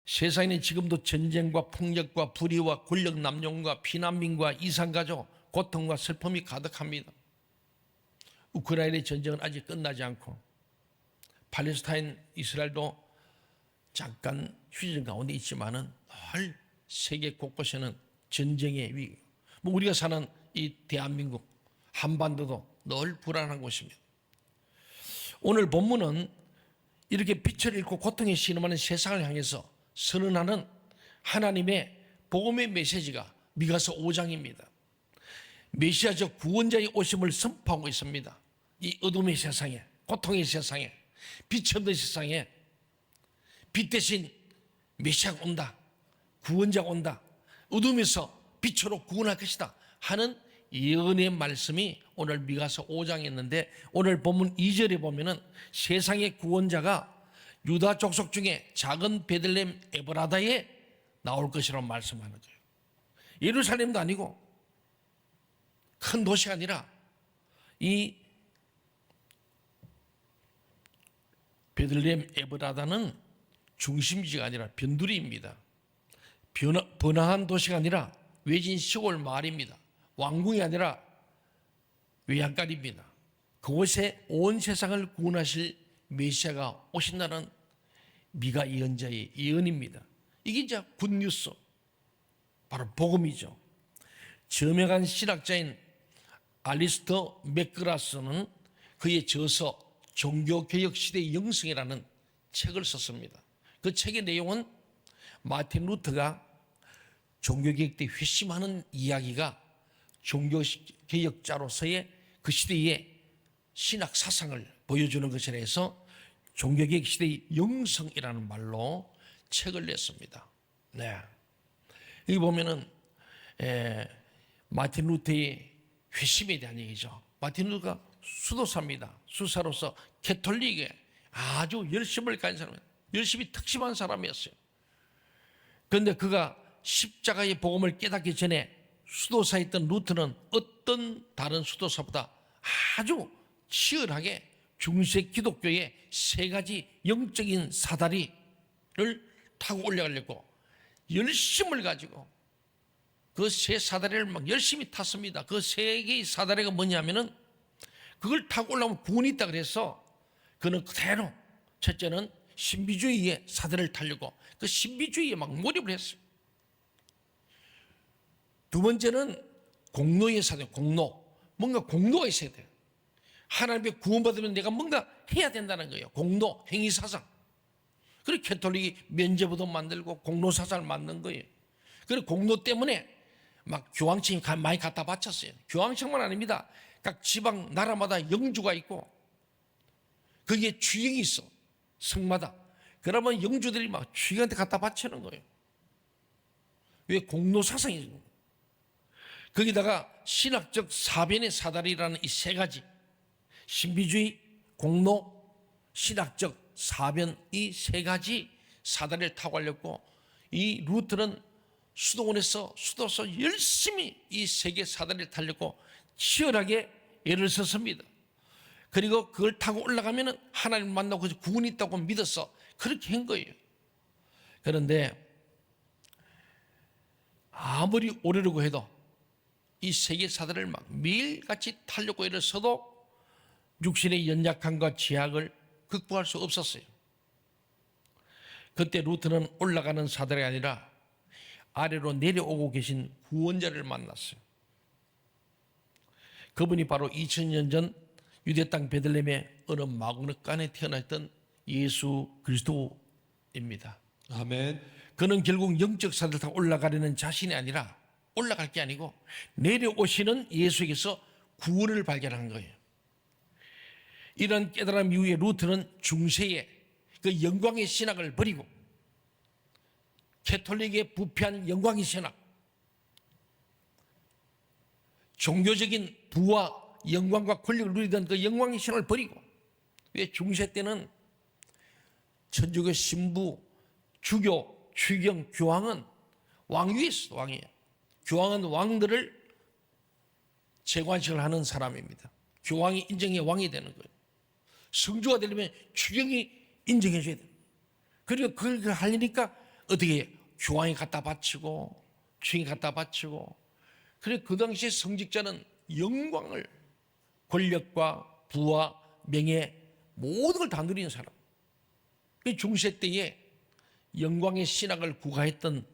세상에는 지금도 전쟁과 폭력과 불의와 권력 남용과 피난민과 이산가족, 고통과 슬픔이 가득합니다. 우크라이나의 전쟁은 아직 끝나지 않고 팔레스타인, 이스라엘도 잠깐 휴전 가운데 있지만은 늘 세계 곳곳에는 전쟁의 위기. 우리가 사는 이 대한민국 한반도도 늘 불안한 곳입니다. 오늘 본문은 이렇게 빛을 잃고 고통에 신음하는 세상을 향해서 선언하는 하나님의 복음의 메시지가 미가서 5장입니다. 메시아적 구원자의 오심을 선포하고 있습니다. 이 어둠의 세상에, 고통의 세상에, 빛이 없는 세상에 빛 대신 메시아가 온다, 구원자가 온다, 어둠에서 빛으로 구원할 것이다 하는 예언의 말씀이 오늘 미가서 5장에 있는데, 오늘 본문 2절에 보면은 세상의 구원자가 유다 족속 중에 작은 베들레헴 에브라다에 나올 것이라고 말씀하는 거예요. 예루살렘도 아니고 큰 도시가 아니라 이 베들레헴 에브라다는 중심지가 아니라 변두리입니다. 번화한 도시가 아니라 외진 시골 마을입니다. 왕궁이 아니라 외양간입니다. 그곳에 온 세상을 구원하실 메시아가 오신다는 미가 예언자의 예언입니다. 이게 이제 굿뉴스, 바로 복음이죠. 저명한 신학자인 알리스터 맥그라스는 그의 저서 종교개혁 시대의 영성이라는 책을 썼습니다. 그 책의 내용은 마틴 루터가 종교개혁 때 회심하는 이야기가 종교개혁자로서의 그 시대의 신학 사상을 보여주는 것이라 해서 종교개혁 시대의 영성이라는 말로 책을 냈습니다. 네. 여기 보면은 마틴 루터의 회심에 대한 얘기죠. 마틴 루터가 수도사입니다. 수사로서 캐톨릭에 아주 열심을 가진 사람이에요. 열심히 특심한 사람이었어요. 그런데 그가 십자가의 복음을 깨닫기 전에 수도사였던 루터는 어떤 다른 수도사보다 아주 치열하게 중세 기독교의 세 가지 영적인 사다리를 타고 올라가려고 열심을 가지고 그 세 사다리를 막 열심히 탔습니다. 그 세 개의 사다리가 뭐냐면은 그걸 타고 올라오면 구원이 있다 그래서 그는 그대로 첫째는 신비주의의 사다리를 타려고 그 신비주의에 막 몰입을 했어요. 두 번째는 공로의 사다리, 공로. 뭔가 공로가 있어야 돼요. 하나님의 구원받으면 내가 뭔가 해야 된다는 거예요. 공로, 행위사상. 그래서 캐톨릭이 면죄부도 만들고 공로사상을 만든 거예요. 그리고 공로 때문에 막 교황청이 많이 갖다 바쳤어요. 교황청만 아닙니다. 각 지방 나라마다 영주가 있고 거기에 주역이 있어. 성마다. 그러면 영주들이 막 주역한테 갖다 바치는 거예요. 왜? 공로사상이죠. 거기다가 신학적 사변의 사다리라는 이 세 가지, 신비주의, 공로, 신학적 사변, 이 세 가지 사다리를 타고 가려고 이 루터는 수도원에서 수도서 열심히 이 세 개 사다리를 타려고 치열하게 애를 썼습니다. 그리고 그걸 타고 올라가면은 하나님을 만나고 구원이 있다고 믿어서 그렇게 한 거예요. 그런데 아무리 오르려고 해도 이 세계 사다리를 막 매일같이 타려고 애를 써도 육신의 연약함과 제약을 극복할 수 없었어요. 그때 루터는 올라가는 사다리가 아니라 아래로 내려오고 계신 구원자를 만났어요. 그분이 바로 2000년 전 유대 땅 베들레헴의 어느 마구간에 태어났던 예수 그리스도입니다. 아멘. 그는 결국 영적 사다리를 타고 올라가려는 자신이 아니라 올라갈 게 아니고 내려오시는 예수에게서 구원을 발견한 거예요. 이런 깨달음 이후에 루터는 중세의 그 영광의 신학을 버리고 캐톨릭의 부패한 영광의 신학, 종교적인 부와 영광과 권력을 누리던 그 영광의 신학을 버리고, 왜? 중세 때는 천주교 신부, 주교, 추경, 교황은 왕위에 있어. 왕이에요. 교황은 왕들을 재관식을 하는 사람입니다. 교황이 인정해 왕이 되는 거예요. 성주가 되려면 추경이 인정해 줘야 돼요. 그리고 그걸 하려니까 어떻게 교황이 갖다 바치고 주인이 갖다 바치고, 그래 그 당시 성직자는 영광을, 권력과 부와 명예 모든 걸 다 누리는 사람. 그 중세 때에 영광의 신학을 구가했던,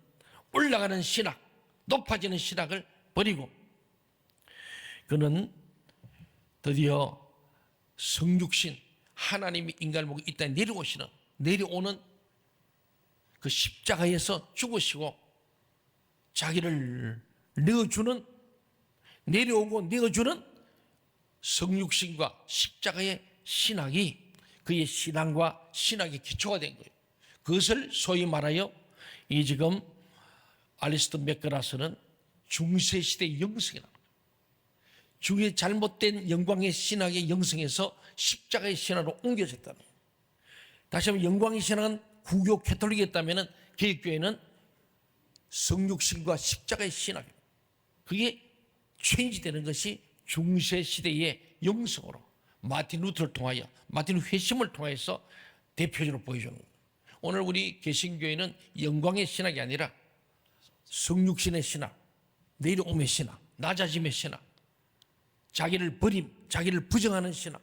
올라가는 신학, 높아지는 신학을 버리고 그는 드디어 성육신, 하나님이 인간을 보고 이 땅에 내려오는 그 십자가에서 죽으시고 자기를 내려오고 내어주는 성육신과 십자가의 신학이 그의 신앙과 신학의 기초가 된 거예요. 그것을 소위 말하여 이 지금 알리스터 맥거라스는 중세시대의 영성이라는 거예요. 중의 잘못된 영광의 신학의 영성에서 십자가의 신학으로 옮겨졌다는 거예요. 다시 한번 영광의 신학은 구교 캐톨릭이었다면 개혁교회는 성육신과 십자가의 신학입니다. 그게 체인지되는 것이 중세시대의 영성으로 마틴 루터를 통하여, 마틴 회심을 통해서 대표적으로 보여주는 거예요. 오늘 우리 개신교회는 영광의 신학이 아니라 성육신의 신학, 내려옴의 신학, 낮아짐의 신학, 자기를 버림, 자기를 부정하는 신학,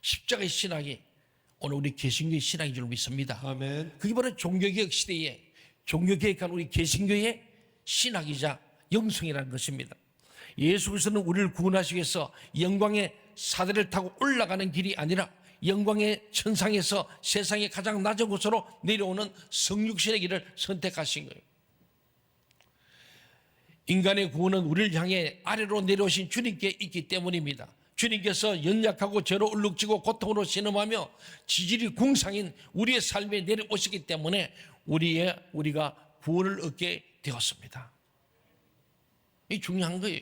십자가의 신학이 오늘 우리 개신교의 신학인 줄 믿습니다. 아멘. 그게 바로 종교개혁 시대에 종교개혁한 우리 개신교의 신학이자 영성이라는 것입니다. 예수 그리스도는 우리를 구원하시기 위해서 영광의 사대를 타고 올라가는 길이 아니라 영광의 천상에서 세상의 가장 낮은 곳으로 내려오는 성육신의 길을 선택하신 거예요. 인간의 구원은 우리를 향해 아래로 내려오신 주님께 있기 때문입니다. 주님께서 연약하고 죄로 얼룩지고 고통으로 신음하며 지질이 궁상인 우리의 삶에 내려오시기 때문에 우리가 구원을 얻게 되었습니다. 이 중요한 거예요.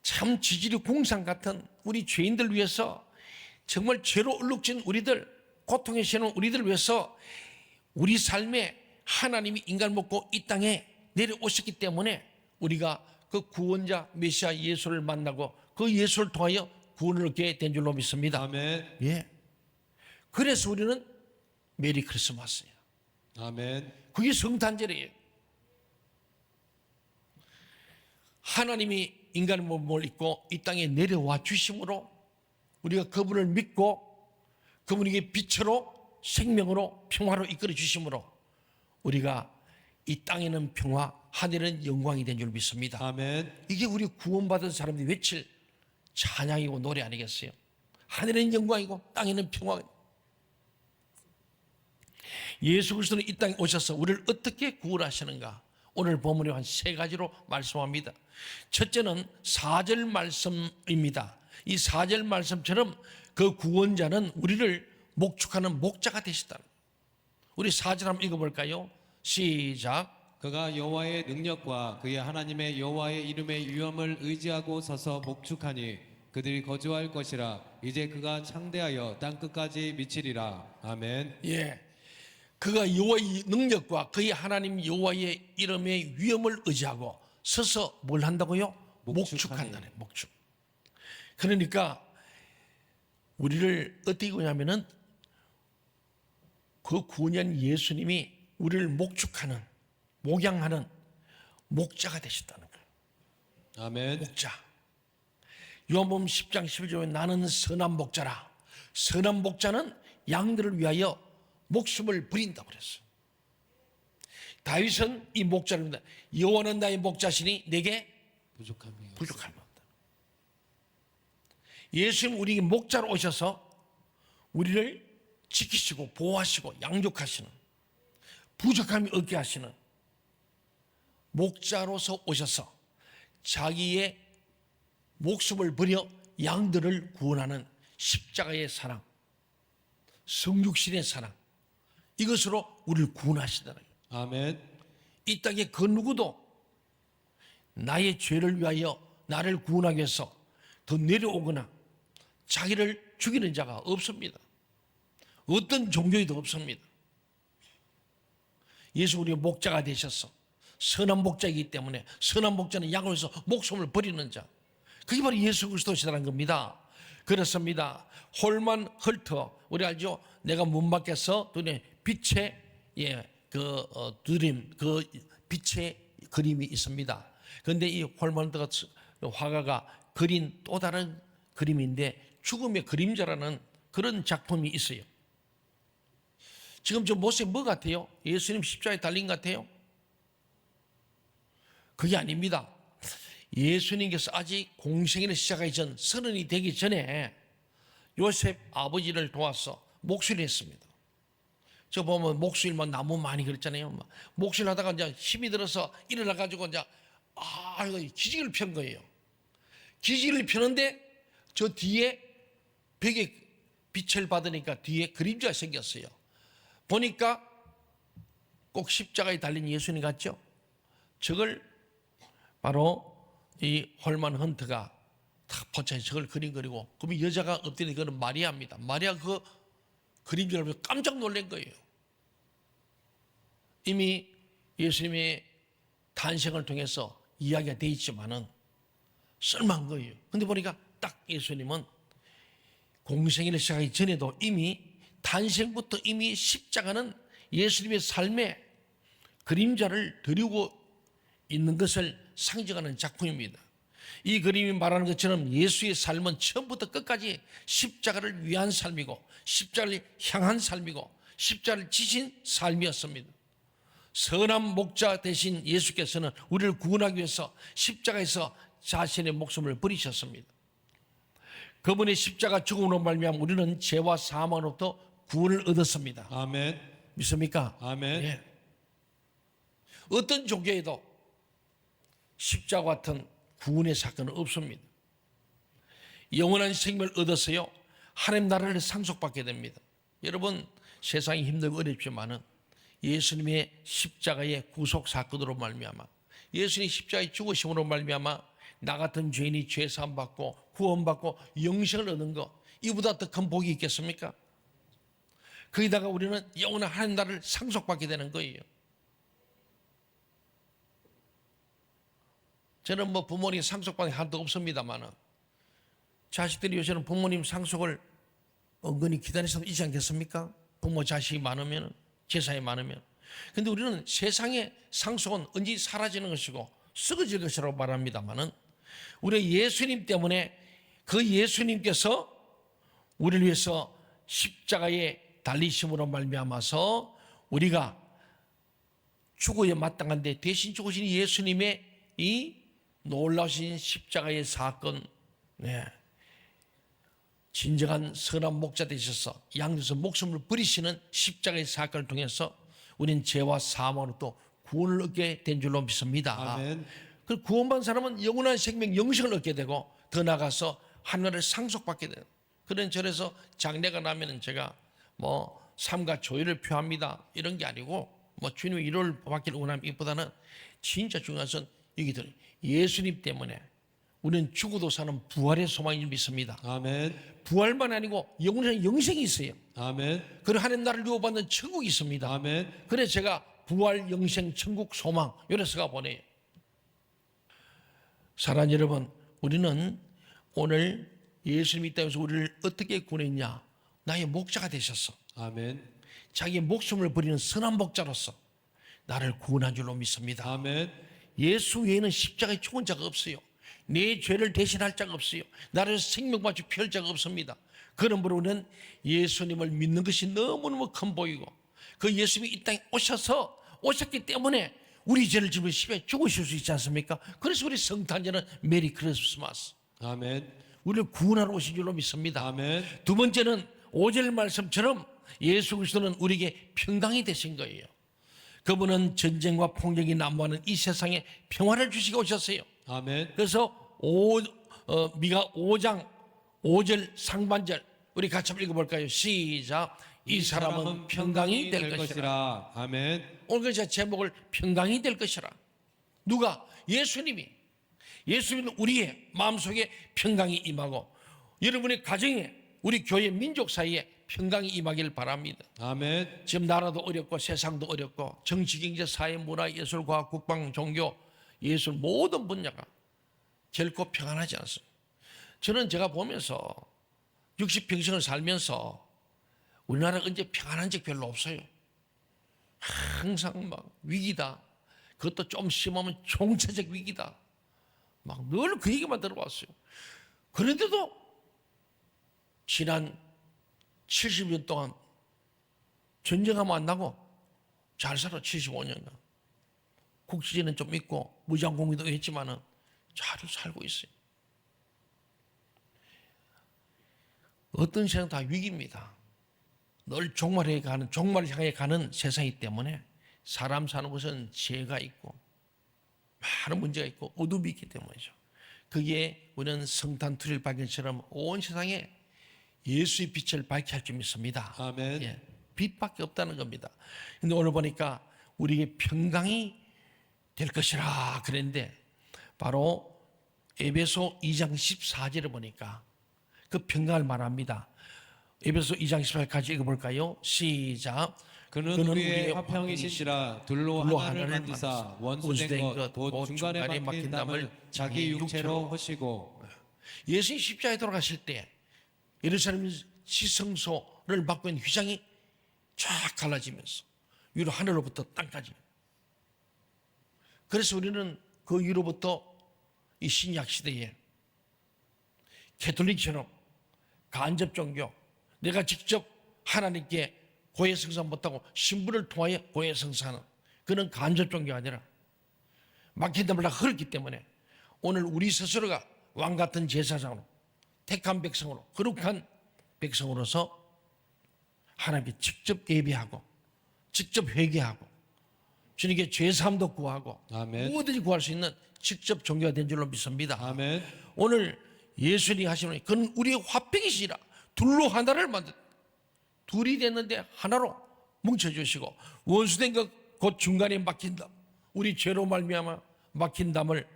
참 지질이 궁상 같은 우리 죄인들 위해서, 정말 죄로 얼룩진 우리들, 고통에 시는 우리들 위해서 우리 삶에 하나님이 인간을 먹고 이 땅에 내려오셨기 때문에 우리가 그 구원자 메시아 예수를 만나고 그 예수를 통하여 구원을 얻게 된 줄로 믿습니다. 아멘. 예. 그래서 우리는 메리 크리스마스예요. 아멘. 그게 성탄절이에요. 하나님이 인간의 몸을 입고 이 땅에 내려와 주심으로 우리가 그분을 믿고 그분에게 빛으로 생명으로 평화로 이끌어 주심으로 우리가 이 땅에는 평화, 하늘은 영광이 된 줄 믿습니다. 아멘. 이게 우리 구원받은 사람들이 외칠 찬양이고 노래 아니겠어요? 하늘은 영광이고 땅에는 평화. 예수 그리스도는 이 땅에 오셔서 우리를 어떻게 구원하시는가? 오늘 본문에 한 세 가지로 말씀합니다. 첫째는 4절 말씀입니다. 이 4절 말씀처럼 그 구원자는 우리를 목축하는 목자가 되시다. 우리 4절 한번 읽어볼까요? 시작. 그가 여호와의 능력과 그의 하나님의 여호와의 이름의 위엄을 의지하고 서서 목축하니 그들이 거주할 것이라. 이제 그가 창대하여 땅 끝까지 미치리라. 아멘. 예, 그가 여호와의 능력과 그의 하나님 여호와의 이름의 위엄을 의지하고 서서 뭘 한다고요? 목축한다네. 목축. 그러니까 우리를 어떻게 구냐면은 그 구원한 예수님이 우리를 목축하는, 목양하는 목자가 되셨다는 거예요. 아멘. 목자. 요한복음 10장 11절에 나는 선한 목자라. 선한 목자는 양들을 위하여 목숨을 버린다고 그랬어요. 다윗은 이 목자입니다. 여호와는 나의 목자시니 내게 부족함이 없다. 예수님 우리에게 목자로 오셔서 우리를 지키시고 보호하시고 양육하시는, 부족함이 없게 하시는 목자로서 오셔서 자기의 목숨을 버려 양들을 구원하는 십자가의 사랑, 성육신의 사랑, 이것으로 우리를 구원하시다는 거예요. 아멘. 이 땅에 그 누구도 나의 죄를 위하여 나를 구원하기 위해서 더 내려오거나 자기를 죽이는 자가 없습니다. 어떤 종교에도 없습니다. 예수 우리의 목자가 되셔서 선한 목자이기 때문에, 선한 목자는 양을 위해서 목숨을 버리는 자, 그게 바로 예수 그리스도시라는 겁니다. 그렇습니다. 홀만 헐터, 우리 알죠? 내가 문 밖에서 눈에 빛에 드림, 그 빛의 그림이 있습니다. 그런데 이 홀만드 화가가 그린 또 다른 그림인데 죽음의 그림자라는 그런 작품이 있어요. 지금 저 모습이 뭐 같아요? 예수님 십자가에 달린 것 같아요? 그게 아닙니다. 예수님께서 아직 공생애를 시작하기 전, 서른이 되기 전에 요셉 아버지를 도와서 목수를 했습니다. 저 보면 목수일만 나무 많이 그랬잖아요. 목수를 하다가 이제 힘이 들어서 일어나가지고 이제 기지개를 편 거예요. 기지개를 펴는데 저 뒤에 벽에 빛을 받으니까 뒤에 그림자가 생겼어요. 보니까 꼭 십자가에 달린 예수님 같죠? 저걸 바로 이 홀만 헌트가 탁 포차에 저걸 그리고 그러면 여자가 엎드리는 그는 마리아입니다. 마리아 그 그림자를 보고 깜짝 놀란 거예요. 이미 예수님의 탄생을 통해서 이야기가 돼 있지만은 쓸만한 거예요. 근데 보니까 딱 예수님은 공생애를 시작하기 전에도 이미 탄생부터 이미 십자가는 예수님의 삶의 그림자를 드리고 있는 것을 상징하는 작품입니다. 이 그림이 말하는 것처럼 예수의 삶은 처음부터 끝까지 십자가를 위한 삶이고 십자가를 향한 삶이고 십자가를 지신 삶이었습니다. 선한 목자 되신 예수께서는 우리를 구원하기 위해서 십자가에서 자신의 목숨을 버리셨습니다. 그분의 십자가 죽음으로 말미암아 우리는 죄와 사망으로부터 구원을 얻었습니다. 아멘. 믿습니까? 아멘. 예. 어떤 종교에도 십자가 같은 구원의 사건은 없습니다. 영원한 생명을 얻어서요 하나님 나라를 상속받게 됩니다. 여러분 세상이 힘들고 어렵지만은 예수님의 십자가의 구속 사건으로 말미암아 예수님의 십자가의 죽으심으로 말미암아 나 같은 죄인이 죄 사함 받고 구원받고 영생을 얻는 것 이보다 더 큰 복이 있겠습니까? 거기다가 우리는 영원한 하나님 나라를 상속받게 되는 거예요. 저는 뭐 부모님 상속받는 게 한도 없습니다만은 자식들이 요새는 부모님 상속을 은근히 기다리셔도 있지 않겠습니까? 부모 자식이 많으면 재산이 많으면. 근데 우리는 세상의 상속은 언제 사라지는 것이고 썩어질 것이라고 말합니다만은 우리 예수님 때문에 그 예수님께서 우리를 위해서 십자가에 달리심으로 말미암아서 우리가 죽어야 마땅한데 대신 죽으신 예수님의 이 놀라우신 십자가의 사건, 진정한 선한 목자 되셔서 양에서 목숨을 버리시는 십자가의 사건을 통해서 우리는 죄와 사망으로 또 구원을 얻게 된 줄로 믿습니다. 아멘. 그 구원받은 사람은 영원한 생명, 영생을 얻게 되고 더 나아가서 하늘을 상속받게 돼요. 그런 절에서 장례가 나면은 제가 뭐 삶과 조율을 표합니다 이런 게 아니고 뭐 주님의 위로를 받기를 원함이보다는 진짜 중요한 것은 여기 들어요. 예수님 때문에 우리는 죽어도 사는 부활의 소망을 믿습니다. 아멘. 부활만 아니고 영원한 영생이 있어요. 아멘. 그리고 하나님 나라를 유업받는 천국이 있습니다. 아멘. 그래서 제가 부활, 영생, 천국, 소망 이래서가 보내요. 사랑하는 여러분, 우리는 오늘 예수님이 때문에 우리를 어떻게 구원했냐? 나의 목자가 되셨어. 아멘. 자기의 목숨을 버리는 선한 목자로서 나를 구원한 줄로 믿습니다. 아멘. 예수 외에는 십자가에 죽은 자가 없어요. 내 죄를 대신할 자가 없어요. 나를 생명받지 피할 자가 없습니다. 그러므로 우리는 예수님을 믿는 것이 너무너무 큰 보이고 그 예수님이 이 땅에 오셨기 때문에 우리 죄를 지면 십자가에 죽으실 수 있지 않습니까? 그래서 우리 성탄절은 메리 크리스마스. 아멘. 우리를 구원하러 오신 줄로 믿습니다. 아멘. 두 번째는 5절 말씀처럼 예수 그리스도는 우리에게 평강이 되신 거예요. 그분은 전쟁과 폭력이 난무하는 이 세상에 평화를 주시고 오셨어요. 아멘. 그래서 미가 5장 5절 상반절 우리 같이 한번 읽어볼까요? 시작. 이 사람은 평강이 될 것이라. 아멘. 오늘 제 제목을 평강이 될 것이라. 누가? 예수님이. 예수님은 우리의 마음속에 평강이 임하고 여러분의 가정에 우리 교회 민족 사이에 평강이 임하기를 바랍니다. 아멘. 지금 나라도 어렵고 세상도 어렵고 정치, 경제, 사회, 문화, 예술, 과학, 국방, 종교, 예술 모든 분야가 결코 평안하지 않습니다. 저는 제가 보면서 60평생을 살면서 우리나라가 언제 평안한 적 별로 없어요. 항상 막 위기다. 그것도 좀 심하면 총체적 위기다. 막 늘 그 얘기만 들어왔어요. 그런데도 지난 70년 동안 전쟁하면 안 나고 잘 살아. 75년간. 국지전은 좀 있고 무장공비도 했지만은 잘 살고 있어요. 어떤 세상 다 위기입니다. 늘 종말을 향해 가는 세상이기 때문에 사람 사는 것은 죄가 있고 많은 문제가 있고 어둠이 있기 때문이죠. 그게 우리는 성탄 투일 밝은처럼 온 세상에 예수의 빛을 밝게 할 줄 믿습니다. 아멘. 예, 빛밖에 없다는 겁니다. 근데 오늘 보니까 우리에게 평강이 될 것이라 그랬는데 바로 에베소 2장 14절을 보니까 그 평강을 말합니다. 에베소 2장 14절까지 읽어볼까요? 시작. 그는 우리의 화평이신지라 둘로 하나를 만드사 원수된 것 곧 중간에 막힌 담을 자기 육체로 허시고. 예수님 십자가에 돌아가실 때 예루살렘 시성소를 막고 있는 휘장이 쫙 갈라지면서 위로 하늘로부터 땅까지. 그래서 우리는 그 위로부터 이 신약 시대에 캐톨릭처럼 간접 종교, 내가 직접 하나님께 고해 성사 못하고 신부를 통하여 고해 성사하는 그런 간접 종교가 아니라 막힌 담을 다 흘렀기 때문에 오늘 우리 스스로가 왕 같은 제사장으로 택한 백성으로 거룩한 백성으로서 하나님께 직접 예배하고 직접 회개하고 주님께 죄사함도 구하고 아멘. 무엇든지 구할 수 있는 직접 종교가 된 줄로 믿습니다. 아멘. 오늘 예수님이 하시는 그는 우리의 화평이시라. 둘로 하나를 만든 둘이 됐는데 하나로 뭉쳐주시고 원수된 것 곧 중간에 막힌 담 우리 죄로 말미암아 막힌 담을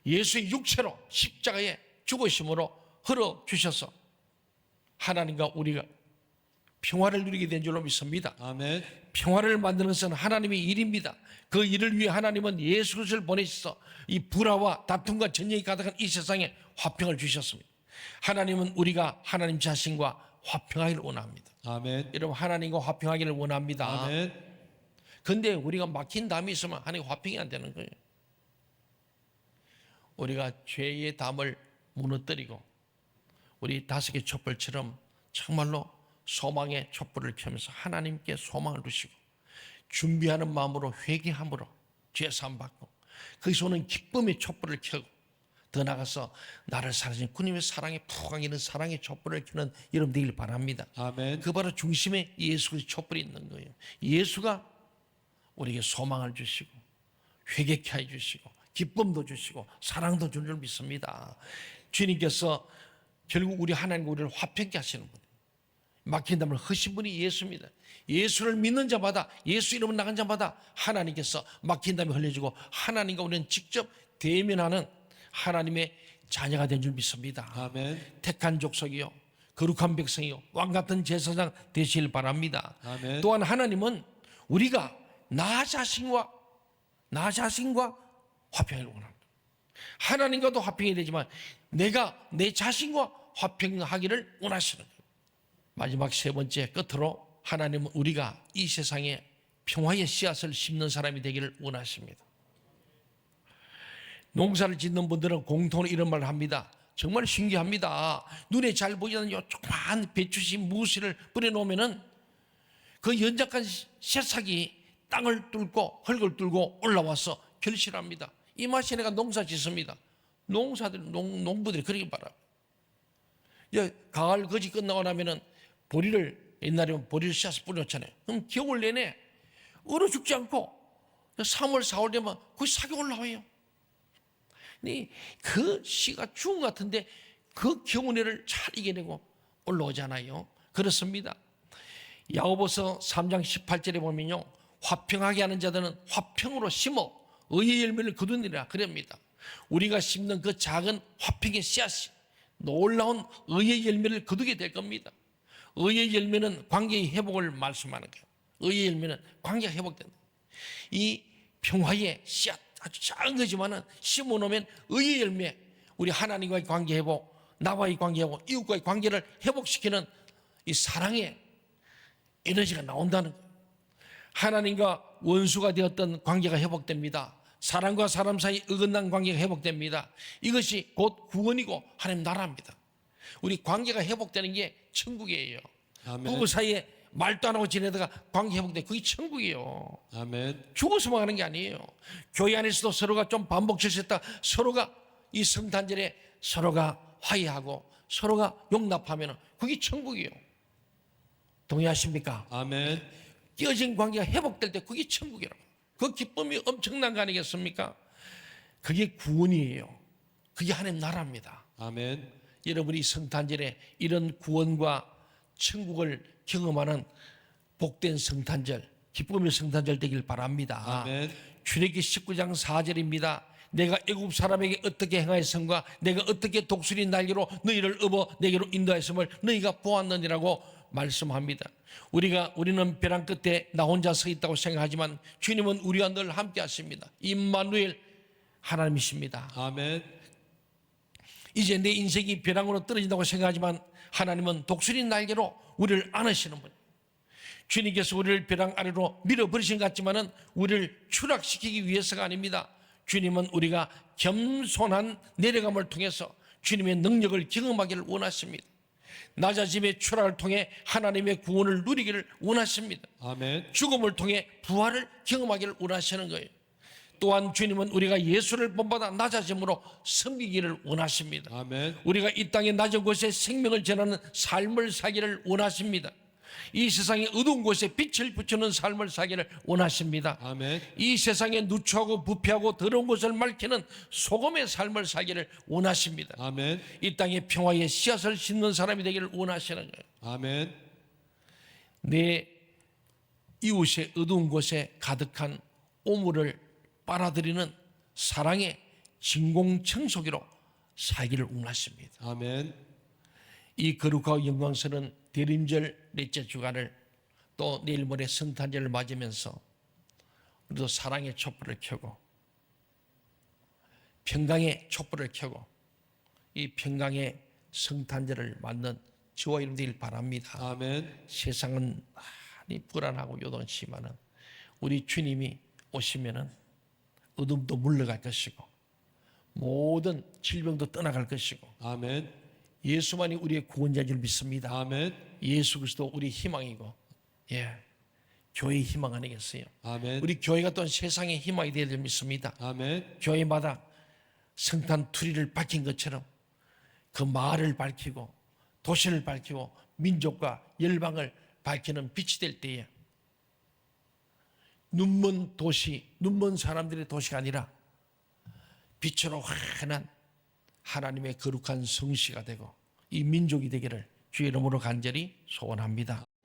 예수의 육체로 십자가에 죽으심으로 흘러주셔서 하나님과 우리가 평화를 누리게 된 줄로 믿습니다. 아멘. 평화를 만드는 것은 하나님의 일입니다. 그 일을 위해 하나님은 예수 그리스도를 보내셔서 이 불화와 다툼과 전쟁이 가득한 이 세상에 화평을 주셨습니다. 하나님은 우리가 하나님 자신과 화평하기를 원합니다. 아멘. 여러분 하나님과 화평하기를 원합니다. 아멘. 근데 우리가 막힌 담이 있으면 하나님 화평이 안 되는 거예요. 우리가 죄의 담을 무너뜨리고 우리 5개 촛불처럼 정말로 소망의 촛불을 켜면서 하나님께 소망을 두시고 준비하는 마음으로 회개함으로 죄사함 받고 거기서 오는 기쁨의 촛불을 켜고 더 나가서 나를 사랑하신 주님의 사랑에 푹 안기는 사랑의 촛불을 켜는 여러분 되길 바랍니다. 아멘. 그 바로 중심에 예수 그리스도의 촛불이 있는 거예요. 예수가 우리에게 소망을 주시고 회개케 해주시고 기쁨도 주시고 사랑도 줄 줄 믿습니다. 주님께서 결국 우리 하나님과 우리를 화평케 하시는 분, 막힌 담을 허신 분이 예수입니다. 예수를 믿는 자마다 예수 이름을 나간 자마다 하나님께서 막힌 담이 흘려지고 하나님과 우리는 직접 대면하는 하나님의 자녀가 된 줄 믿습니다. 아멘. 택한 족속이요 거룩한 백성이요 왕 같은 제사장 되시길 바랍니다. 아멘. 또한 하나님은 우리가 나 자신과 화평을 원합니다. 하나님과도 화평이 되지만 내가 내 자신과 화평하기를 원하시는 거예요. 마지막 세 번째 끝으로 하나님은 우리가 이 세상에 평화의 씨앗을 심는 사람이 되기를 원하십니다. 농사를 짓는 분들은 공통으로 이런 말을 합니다. 정말 신기합니다. 눈에 잘 보이지 않는 요 조그만 배추씨 무엇을 뿌려놓으면은 그 연작한 새싹이 땅을 뚫고 흙을 뚫고 올라와서 결실합니다. 이 맛에 내가 농사 짓습니다. 농부들이 그러기 바랍니다. 이제 가을 거지 끝나고 나면은 보리를 옛날에 보리를 씨앗을 뿌려놓잖아요. 그럼 겨울 내내 얼어 죽지 않고 3월, 4월 되면 거의 싹이 올라와요. 근데 그 씨가 죽은 것 같은데 그 겨울내를 잘 이겨내고 올라오잖아요. 그렇습니다. 야고보서 3장 18절에 보면요. 화평하게 하는 자들은 화평으로 심어 의의 열매를 거두니라 그럽니다. 우리가 심는 그 작은 화평의 씨앗이 놀라운 의의 열매를 거두게 될 겁니다. 의의 열매는 관계의 회복을 말씀하는 거예요. 의의 열매는 관계가 회복된다. 이 평화의 씨앗 아주 작은 거지만은 심어놓으면 의의 열매, 우리 하나님과의 관계 회복, 나와의 관계 회복, 이웃과의 관계를 회복시키는 이 사랑의 에너지가 나온다는 거예요. 하나님과 원수가 되었던 관계가 회복됩니다. 사람과 사람 사이 어긋난 관계가 회복됩니다. 이것이 곧 구원이고 하나님 나라입니다. 우리 관계가 회복되는 게 천국이에요. 아멘. 부부 사이에 말도 안 하고 지내다가 관계 회복돼, 그게 천국이에요. 아멘. 죽어서만 하는 게 아니에요. 교회 안에서도 서로가 좀 반복 실수했다, 서로가 이 성탄절에 서로가 화해하고 서로가 용납하면 그게 천국이에요. 동의하십니까? 아멘. 깨어진 관계가 회복될 때 그게 천국이라고. 그 기쁨이 엄청난 거 아니겠습니까? 그게 구원이에요. 그게 하나님 나라입니다. 아멘. 여러분이 성탄절에 이런 구원과 천국을 경험하는 복된 성탄절, 기쁨의 성탄절 되길 바랍니다. 아멘. 출애굽기 19장 4절입니다. 내가 애굽 사람에게 어떻게 행하였음과 내가 어떻게 독수리 날개로 너희를 업어 내게로 인도하였음을 너희가 보았느니라고 말씀합니다. 우리는 벼랑 끝에 나 혼자 서 있다고 생각하지만 주님은 우리와 늘 함께 하십니다. 임마누엘 하나님이십니다. 아멘. 이제 내 인생이 벼랑으로 떨어진다고 생각하지만 하나님은 독수리 날개로 우리를 안으시는 분. 주님께서 우리를 벼랑 아래로 밀어버리신 것 같지만은 우리를 추락시키기 위해서가 아닙니다. 주님은 우리가 겸손한 내려감을 통해서 주님의 능력을 경험하기를 원하십니다. 낮아짐의 추락을 통해 하나님의 구원을 누리기를 원하십니다. 아멘. 죽음을 통해 부활을 경험하기를 원하시는 거예요. 또한 주님은 우리가 예수를 본받아 낮아짐으로 섬기기를 원하십니다. 아멘. 우리가 이 땅의 낮은 곳에 생명을 전하는 삶을 살기를 원하십니다. 이 세상의 어두운 곳에 빛을 비추는 삶을 살기를 원하십니다. 아멘. 이 세상에 누추하고 부패하고 더러운 곳을 밝히는 소금의 삶을 살기를 원하십니다. 아멘. 이 땅의 평화의 씨앗을 심는 사람이 되기를 원하시는 거예요. 아멘. 내 이웃의 어두운 곳에 가득한 오물을 빨아들이는 사랑의 진공청소기로 살기를 원하십니다. 아멘. 이 거룩하고 영광스러운 대림절 넷째 주간을 또 내일 모레 성탄절을 맞으면서 우리도 사랑의 촛불을 켜고 평강의 촛불을 켜고 이 평강의 성탄절을 맞는 저와 여러분 되길 바랍니다. 아멘. 세상은 많이 불안하고 요동치지만은 우리 주님이 오시면은 어둠도 물러갈 것이고 모든 질병도 떠나갈 것이고 아멘. 예수만이 우리의 구원자인 줄 믿습니다. 아멘. 예수 그리스도 우리 희망이고, 교회의 희망 아니겠어요? 아멘. 우리 교회가 또한 세상의 희망이 되어야 될 믿습니다. 아멘. 교회마다 성탄 투리를 밝힌 것처럼 그 마을을 밝히고 도시를 밝히고 민족과 열방을 밝히는 빛이 될 때에 눈먼 도시, 눈먼 사람들의 도시가 아니라 빛으로 환한 하나님의 거룩한 성시가 되고 이 민족이 되기를 주의 이름으로 간절히 소원합니다.